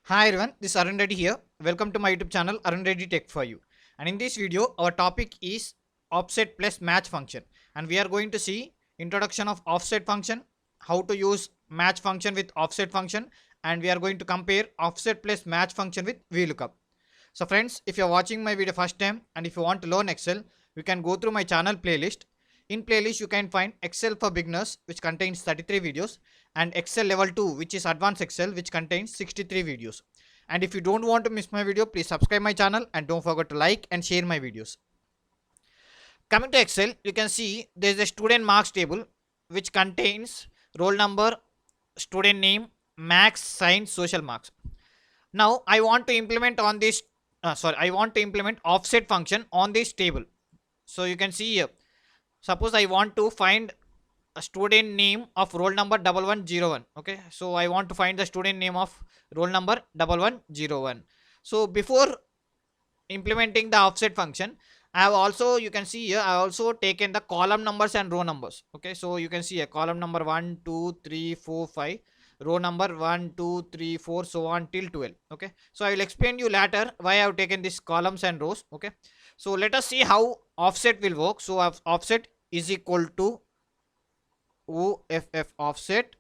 Hi everyone, this is Arun Reddy here. Welcome to my YouTube channel Arun Reddy Tech for You. And in this video, our topic is offset plus match function. And we are going to see introduction of offset function, how to use match function with offset function, and we are going to compare offset plus match function with VLOOKUP. So friends, if you are watching my video first time and if you want to learn Excel, you can go through my channel playlist. In playlist, you can find Excel for beginners, which contains 33 videos, and Excel level 2, which is advanced Excel, which contains 63 videos. And if you don't want to miss my video, please subscribe my channel and don't forget to like and share my videos. Coming to Excel, you can see there is a student marks table which contains roll number, student name, max, science, social marks. Now I want to implement on this I want to implement offset function on this table. So you can see here, suppose I want to find a student name of roll number 1101. Okay, so I want to find the student name of roll number 1101. So before implementing the offset function, I have also, you can see here, I also taken the column numbers and row numbers. Okay, so you can see a column number 1 2 3 4 5, row number 1 2 3 4, so on till 12. Okay, so I will explain you later why I have taken these columns and rows. Okay, so let us see how offset will work. So offset is equal to OFF offset.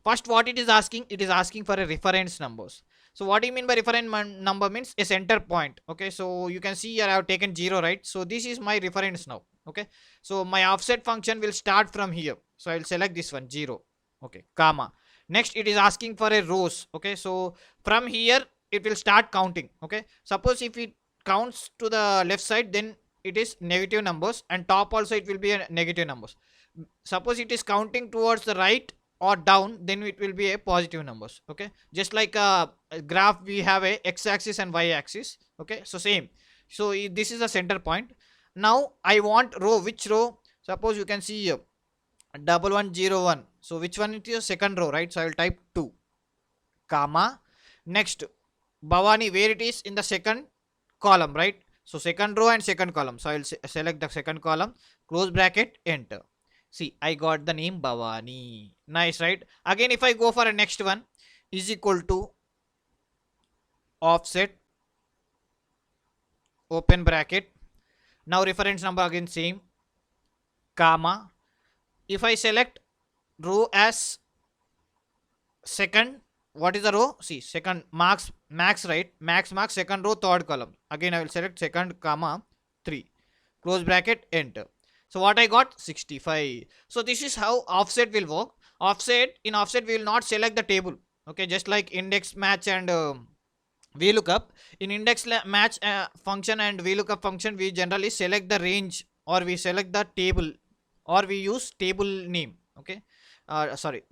First, what it is asking? It is asking for a reference numbers. So what do you mean by reference number? Means a center point. Okay, so you can see here I have taken 0, right? So this is my reference now. Okay, so my offset function will start from here. So I will select this one 0. Okay, comma. Next, it is asking for a rows. Okay, so from here it will start counting. Okay, suppose if it counts to the left side, then it is negative numbers, and top also it will be a negative numbers. Suppose it is counting towards the right or down, then it will be a positive numbers. Okay, just like a graph, we have a x-axis and y-axis. Okay, so same. So this is the center point. Now I want row. Which row? Suppose you can see here 1101. So which one it is? Second row, right? So I will type 2, comma. Next, Bhavani, where it is? In the second column, right? So second row and second column. So I will select the second column, close bracket, enter. See, I got the name Bhavani. Nice, right? Again, if I go for a next one, is equal to offset, open bracket. Now reference number again same, comma. If I select row as second, what is the row? See, second marks, max, right? Max marks, second row, third column. Again, I will select second, comma 3. Close bracket, enter. So what I got? 65. So this is how offset will work. In offset we will not select the table. Okay, just like index match and VLOOKUP. In index match function and VLOOKUP function, we generally select the range, or we select the table, or we use table name. Okay,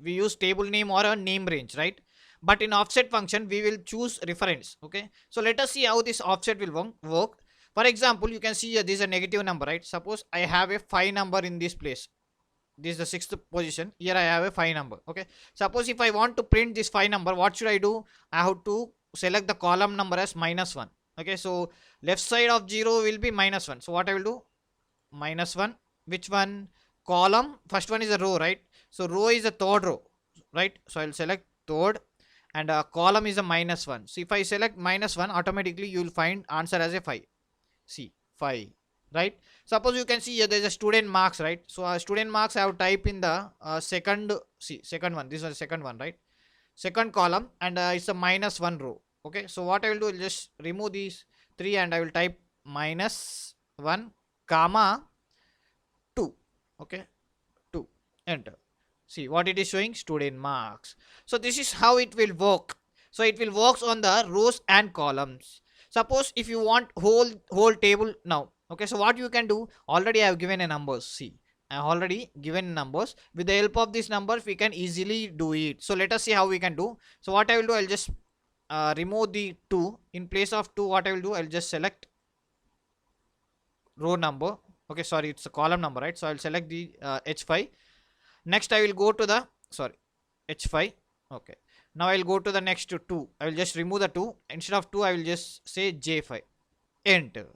we use table name or a name range, right? But in offset function we will choose reference. Okay, so let us see how this offset will work. For example, you can see here, this is a negative number, right? Suppose I have a 5 number in this place. This is the 6th position. Here I have a 5 number. Okay, suppose if I want to print this 5 number, what should I do? I have to select the column number as -1. Okay, so left side of 0 will be -1. So what I will do? -1. Which one? Column. First one is a row, right? So row is a third row, right? So I will select third, and column is a -1. So if I select -1, automatically you will find answer as a 5. See, 5, right? Suppose you can see here there is a student marks, right? So student marks I have type in the second, see, second one. This is the second one, right? Second column, and it's a -1 row. Okay, so what I will do, I'll just remove these 3 and I will type -1, comma 2. Okay, 2, enter. See what it is showing? Student marks. So this is how it will work. So it will work on the rows and columns. Suppose if you want whole table now. Okay, so what you can do? Already I have given a numbers. See, I have already given numbers. With the help of these numbers, we can easily do it. So let us see how we can do. So what I will do, I'll just remove the 2. In place of 2, what I will do, I'll just select row number. Okay, sorry, it's a column number, right? So I'll select the H5. Next I will go to the, sorry, H5. Okay, now I'll go to the next 2. I will just remove the 2. Instead of 2, I will just say J5, enter.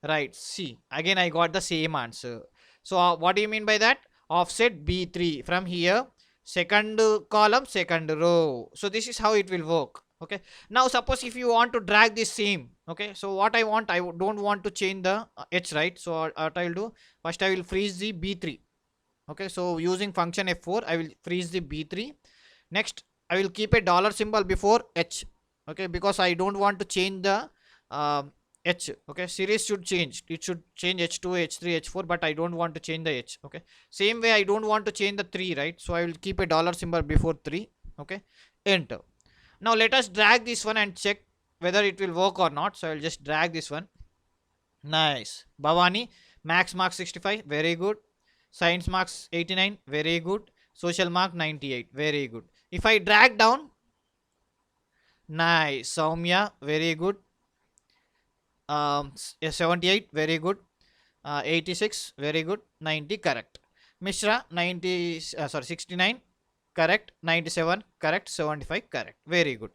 Right, see, again I got the same answer. So what do you mean by that? Offset B3 from here, second column, second row. So this is how it will work. Okay, now suppose if you want to drag this same, okay, so what I want, I don't want to change the h, right? So what I will do, first I will freeze the b3. Okay, so using function f4 I will freeze the b3. Next I will keep a dollar symbol before h, okay, because I don't want to change the h. Okay, series should change, it should change h2 h3 h4, but I don't want to change the h. Okay, same way I don't want to change the 3, right? So I will keep a dollar symbol before 3. Okay, enter. Now let us drag this one and check whether it will work or not. So I will just drag this one. Nice. Bhavani, max mark 65, very good. Science marks 89, very good. Social mark 98, very good. If I drag down, nice. Soumya, very good. 78, very good. 86, very good. 90, correct. Mishra, 90, 69, correct. 97, correct. 75, correct. Very good.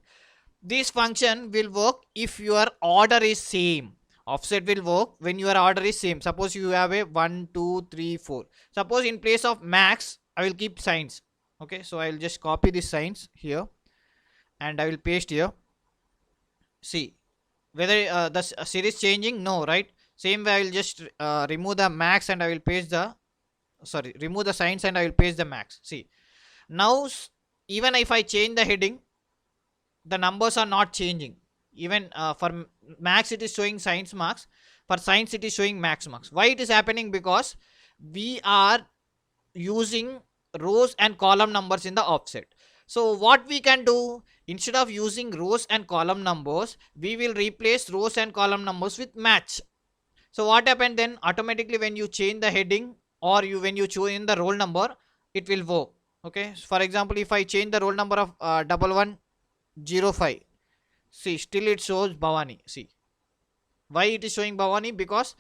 This function will work if your order is same. Offset will work when your order is same. Suppose you have a 1 2 3 4. Suppose in place of max I will keep signs. Okay, so I will just copy this signs here and I will paste here. See whether the series changing, no, right? Same way I will just remove the max and I will paste the, remove the signs and I will paste the max. See now even if I change the heading, the numbers are not changing. Even for max it is showing science marks, for science it is showing max marks. Why it is happening? Because we are using rows and column numbers in the offset. So what we can do, instead of using rows and column numbers, we will replace rows and column numbers with match. So what happened then, automatically when you change the heading or you when you choose the roll number, it will work. Okay, so for example if I change the roll number of 1105, see still it shows Bhavani. See why it is showing Bhavani? Because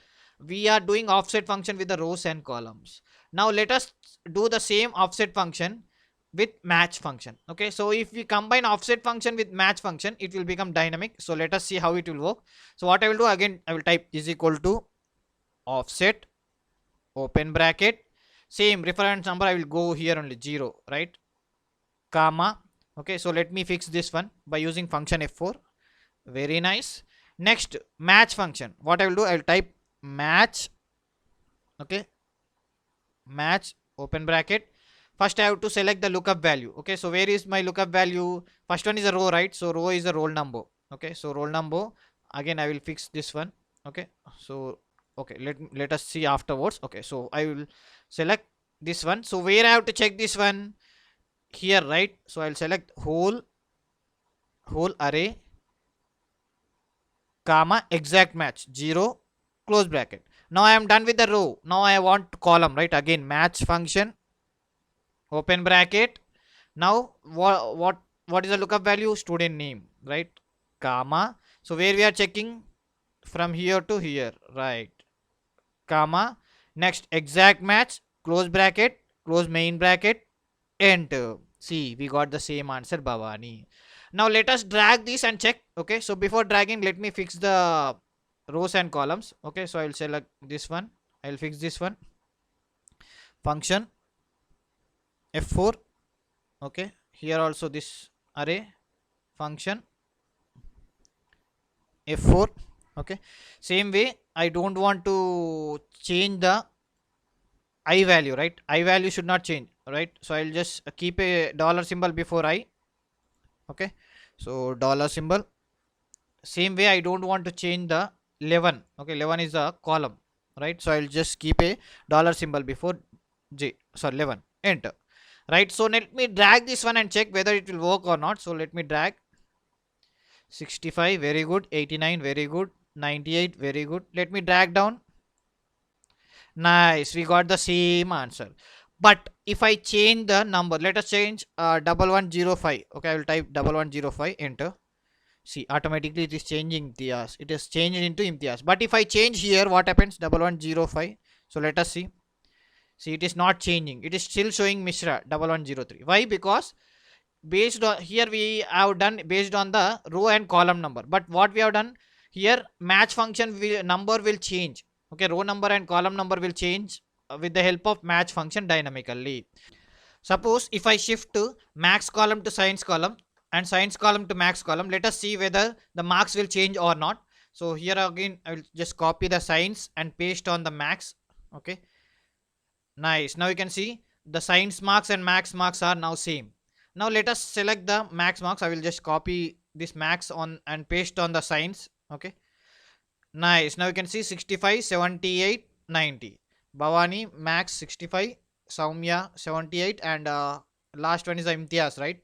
we are doing offset function with the rows and columns. Now let us do the same offset function with match function. Okay, so if we combine offset function with match function, it will become dynamic. So let us see how it will work. So what I will do, again I will type is equal to offset open bracket, same reference number I will go here only 0, right, comma. Okay, so let me fix this one by using function f4. Very nice. Next match function, what I will do, I will type match. Okay, match open bracket. First I have to select the lookup value. Okay, so where is my lookup value? First one is a row, right? So row is a roll number. Okay, so roll number, again I will fix this one. Okay, so okay, let us see afterwards. Okay, so I will select this one. So where I have to check this one? Here, right? So I'll select whole array comma exact match 0 close bracket. Now I am done with the row. Now I want column, right? Again match function open bracket. Now what is the lookup value? Student name, right, comma. So where we are checking? From here to here, right, comma. Next exact match close bracket close main bracket, enter. See, we got the same answer, Bhavani. Now let us drag this and check. Okay, so before dragging, let me fix the rows and columns. Okay, so I will select this one, I will fix this one, function f4. Okay, here also this array function f4. Okay, same way I don't want to change the I value, right? I value should not change, right? So I'll just keep a dollar symbol before I. Okay, so dollar symbol. Same way I don't want to change the 11. Okay, 11 is a column, right? So I'll just keep a dollar symbol before 11, enter. Right, so let me drag this one and check whether it will work or not. So let me drag 65, very good. 89, very good. 98, very good. Let me drag down. Nice, we got the same answer. But if I change the number, let us change 1105. Okay, I will type 1105, enter. See, automatically it is changing Imtiaz. It is changed into Imtiaz. But if I change here, what happens? 1105. So let us see. See, it is not changing. It is still showing Mishra 1103. Why? Because based on here we have done based on the row and column number. But what we have done here, match function number will change. Okay, row number and column number will change with the help of match function dynamically. Suppose if I shift to max column to science column, and science column to max column. Let us see whether the marks will change or not. So here again I will just copy the science and paste on the max. Okay, nice. Now you can see the science marks and max marks are now same. Now let us select the max marks. I will just copy this max on and paste on the science. Okay, nice. Now you can see 65, 78, 90. Bhavani max 65, Soumya 78, and last one is the Imtiaz, right?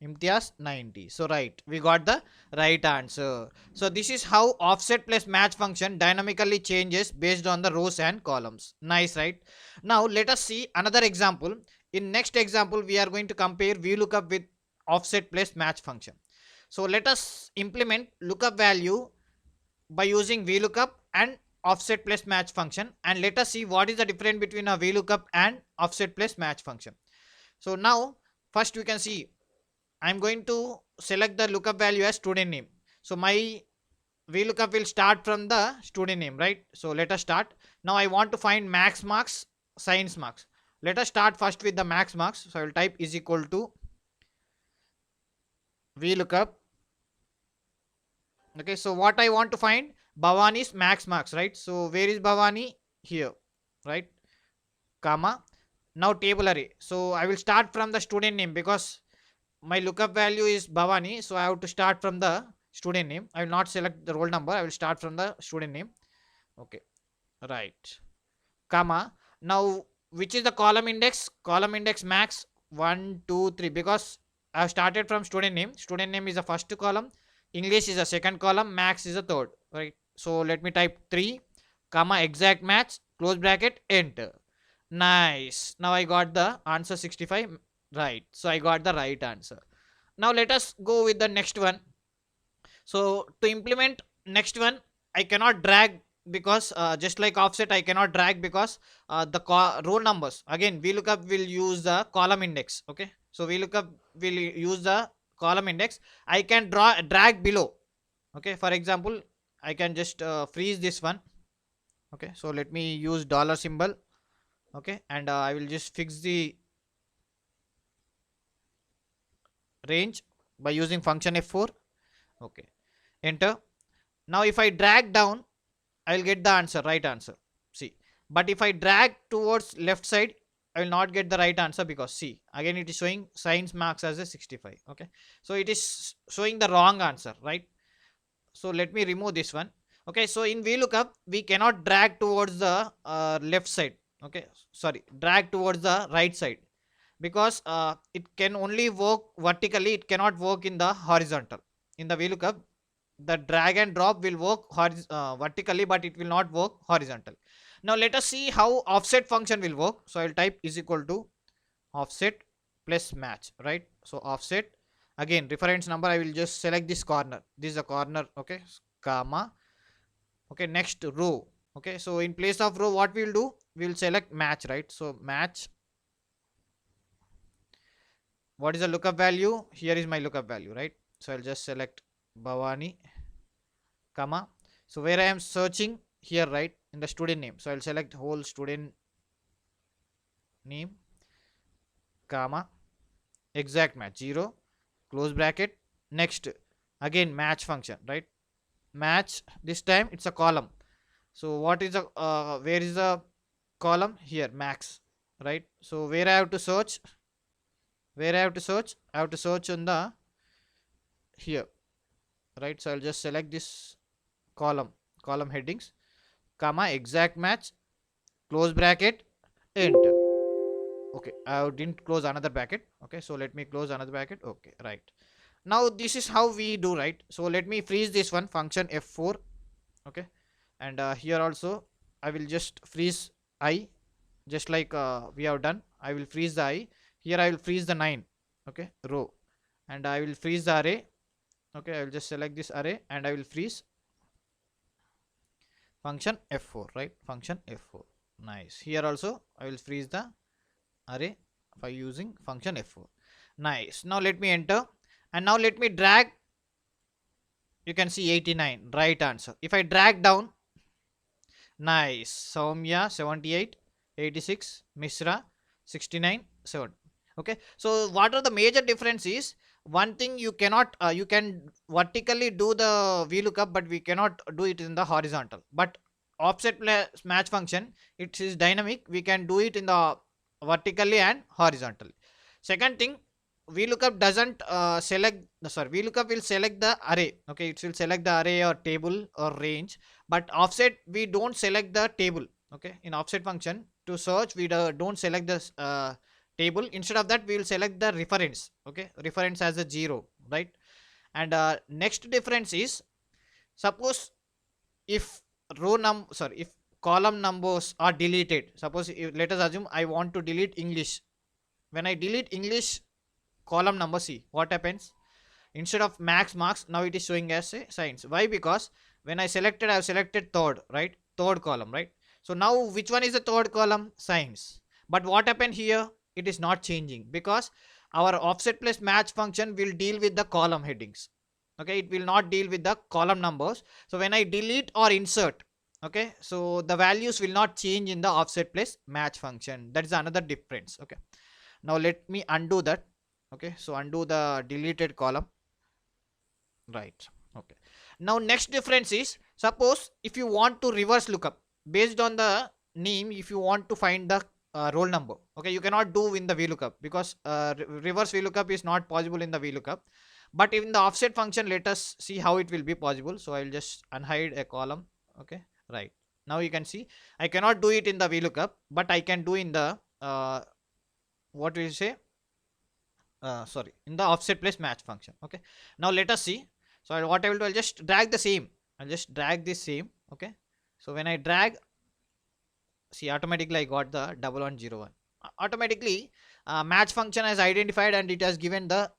Imtiaz 90. So right, we got the right answer. So this is how offset plus match function dynamically changes based on the rows and columns. Nice, right? Now let us see another example. In next example, we are going to compare VLOOKUP with offset plus match function. So let us implement lookup value by using VLOOKUP and offset plus match function, and let us see what is the difference between a VLOOKUP and offset plus match function. So now first we can see I'm going to select the lookup value as student name. So my VLOOKUP will start from the student name, right? So let us start. Now I want to find max marks, science marks. Let us start first with the max marks. So I will type is equal to VLOOKUP. Okay, so what I want to find, Bhavani's max marks, right? So where is Bhavani? Here, right? Comma. Now table array. So I will start from the student name because my lookup value is Bhavani. So I have to start from the student name. I will not select the roll number. I will start from the student name. Okay, right. Comma. Now which is the column index? Column index max 1, 2, 3, because I have started from student name. Student name is the first column. English is the second column, max is the third, right? So let me type 3, comma, exact match, close bracket, enter. Nice. Now I got the answer 65, right? So I got the right answer. Now let us go with the next one. So to implement next one, I cannot drag because just like offset, I cannot drag because the row numbers. Again, VLOOKUP will use the column index. Okay, so VLOOKUP will use the column index. I can drag below. Okay, for example, I can just freeze this one. Okay, so let me use dollar symbol. Okay, and I will just fix the range by using function F4. Okay, enter. Now if I drag down, I will get the answer, right answer. See, but if I drag towards left side, I will not get the right answer because see, again it is showing science marks as a 65. Okay, so it is showing the wrong answer, right? So let me remove this one. Okay, so in VLOOKUP we cannot drag towards the left side. Okay, sorry, drag towards the right side because it can only work vertically, it cannot work in the horizontal. In the VLOOKUP, the drag and drop will work vertically, but it will not work horizontal. Now let us see how offset function will work. So I will type is equal to offset plus match, right? So offset, again reference number, I will just select this corner. This is a corner. Okay, comma. Okay, next row. Okay, so in place of row, what we will do, we will select match, right? So match. What is the lookup value? Here is my lookup value, right? So I'll just select Bhavani, comma. So where I am searching here, right, in the student name. So I'll select whole student name, comma, exact match 0, close bracket. Next, again match function, right? Match, this time it's a column. So what is the where is the column? Here, max, right? So where I have to search? Where I have to search? I have to search on the here, right? So I'll just select this column headings, comma, exact match, close bracket, enter. Okay, I didn't close another bracket. Okay, so let me close another bracket. Okay, right. Now this is how we do, right? So let me freeze this one, function F4. Okay, and here also I will just freeze I, just like we have done. I will freeze the I. Here I will freeze the 9. Okay, row, and I will freeze the array. Okay, I will just select this array and I will freeze function F4, right? Function F4. Nice. Here also I will freeze the array by using function F4. Nice. Now let me enter, and now let me drag. You can see 89, right answer. If I drag down, nice, Soumya 78, 86, Mishra 69, 7. Okay, so what are the major differences? one thing you cannot, you can vertically do the VLOOKUP, but we cannot do it in the horizontal. But offset match function, it is dynamic, we can do it in the vertically and horizontally. Second thing, VLOOKUP doesn't select, sorry, VLOOKUP will select the array. Okay, it will select the array or table or range, but offset we don't select the table. Okay, in offset function to search we don't select this table. Instead of that we will select the reference. Okay, reference as a 0, right? And next difference is, suppose if if column numbers are deleted, suppose if, let us assume I want to delete English. When I delete English column number, see what happens. Instead of max marks, now it is showing as a science. Why? Because when I selected, I have selected third, right? Third column, right? So now which one is the third column? Science. But what happened here? It is not changing, because our offset plus match function will deal with the column headings. Okay, it will not deal with the column numbers. So when I delete or insert, okay, so the values will not change in the offset plus match function. That is another difference. Okay, now let me undo that. Okay, so undo the deleted column, right? Okay, now next difference is, suppose if you want to reverse lookup based on the name, if you want to find the roll number, okay, you cannot do in the VLOOKUP, because reverse VLOOKUP is not possible in the VLOOKUP. But in the offset function, let us see how it will be possible. So I will just unhide a column. Okay, right, now you can see I cannot do it in the VLOOKUP, but I can do in the what we say, sorry, in the offset plus match function. Okay, now let us see. So what I will do, I'll just drag the same, I'll just drag this same. Okay, so when I drag, see, automatically I got the 1101. Automatically match function has identified and it has given the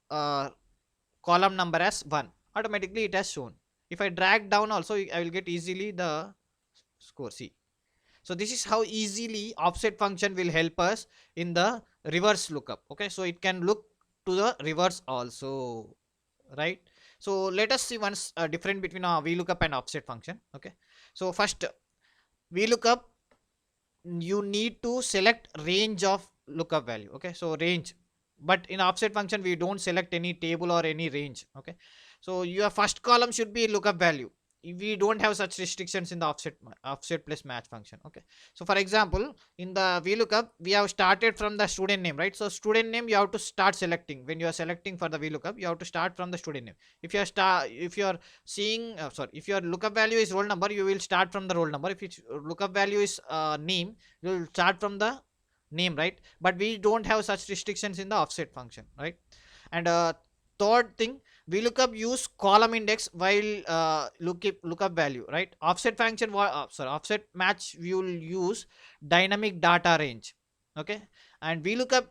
column number as 1. Automatically it has shown. If I drag down also, I will get easily the score. See, so this is how easily offset function will help us in the reverse lookup. Okay, so it can look to the reverse also, right? So let us see once difference between a VLOOKUP and offset function. Okay, so first VLOOKUP, you need to select range of lookup value. Okay, so range, but in offset function we don't select any table or any range. Okay, so your first column should be lookup value. We don't have such restrictions in the offset plus match function. Okay, so for example, in the VLOOKUP we have started from the student name, right? So student name you have to start selecting. When you are selecting for the VLOOKUP, you have to start from the student name. If you are seeing sorry, if your lookup value is roll number, you will start from the roll number. If its lookup value is name, you will start from the name, right? But we don't have such restrictions in the offset function, right? And third thing, VLOOKUP use column index while lookup value, right? Offset function, offset match, we will use dynamic data range. Okay, and VLOOKUP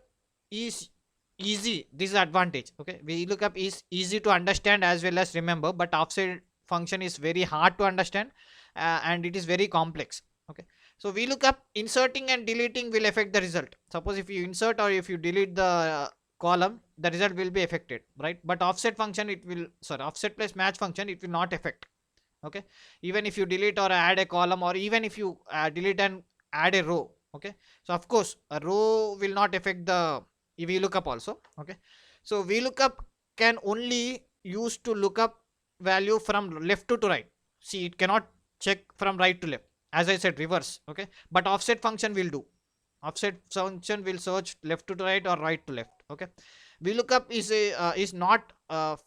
is easy. This is advantage. Okay, VLOOKUP is easy to understand as well as remember, but offset function is very hard to understand and it is very complex. Okay, so VLOOKUP inserting and deleting will affect the result. Suppose if you insert or if you delete the column, the result will be affected, right? But offset function, it will, sorry, offset plus match function, it will not affect. Okay, even if you delete or add a column, or even if you delete and add a row. Okay, so of course a row will not affect the VLOOKUP also. Okay, so VLOOKUP can only use to look up value from left to right. See, it cannot check from right to left, as I said, reverse. Okay, but offset function will do. Offset function will search left to right or right to left. Okay, VLOOKUP is not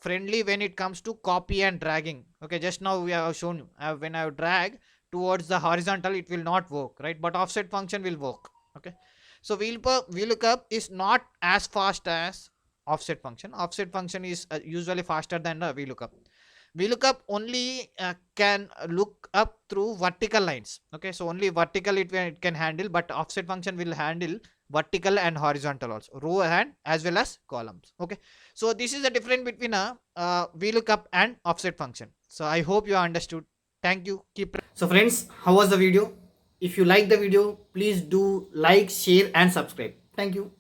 friendly when it comes to copy and dragging. Okay, just now we have shown you, when I drag towards the horizontal, it will not work, right? But offset function will work. Okay, so VLOOKUP is not as fast as offset function. Offset function is usually faster than the VLOOKUP. VLOOKUP only can look up through vertical lines. Okay, so only vertical it can handle, but offset function will handle vertical and horizontal also, row and as well as columns. Okay, so this is the difference between a VLOOKUP and offset function. So I hope you understood. Thank you. Keep. So friends, how was the video? If you like the video, please do like, share and subscribe. Thank you.